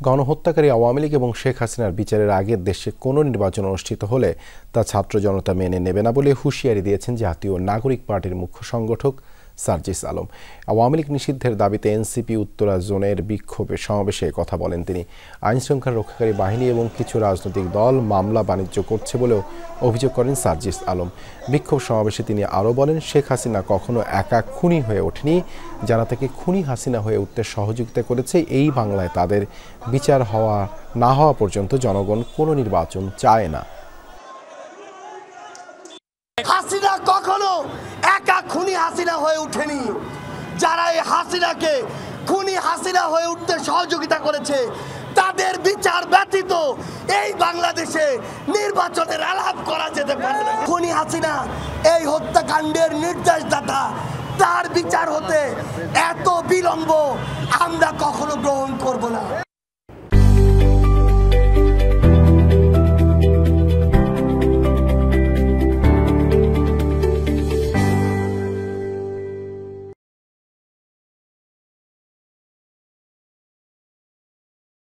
গণহত্যাকারী আওয়ামী লীগ এবং শেখ হাসিনার বিচারের আগে দেশে কোনো নির্বাচন অনুষ্ঠিত হলে তা ছাত্র জনতা মেনে নেবে না বলে হুঁশিয়ারি দিয়েছেন জাতীয় নাগরিক পার্টির মুখ্য সংগঠক সার্জিস আলম। আওয়ামী লীগ নিষিদ্ধের দাবিতে এনসিপি উত্তরা জোনের বিক্ষোভে সমাবেশে কথা বলেন তিনি। আইনশৃঙ্খলা রক্ষাকারী বাহিনী এবং কিছু রাজনৈতিক দল মামলা বাণিজ্য করছে বলেও অভিযোগ করেন সার্জিস আলম। বিক্ষোভ সমাবেশে তিনি আরও বলেন, শেখ হাসিনা কখনো একা খুনি হয়ে ওঠেনি। যারা তাকে খুনি হাসিনা হয়ে উঠতে সহযোগিতা করেছে, এই বাংলায় তাদের বিচার না হওয়া পর্যন্ত জনগণ কোনো নির্বাচন চায় না। হাসিনা কখনো একা খুনি হাসিনা হয়ে ওঠেনি। যারা এই হাসিনাকে খুনি হাসিনা হয়ে উঠতে সহযোগিতা করেছে, তাদের বিচার ব্যতীত এই বাংলাদেশে নির্বাচনের আলাপ করা যেতে পারে না। খুনি হাসিনা এই হত্যাকাণ্ডের নির্দেশদাতা, তার বিচার হতে এত বিলম্ব আমরা কখনো গ্রহণ করব না।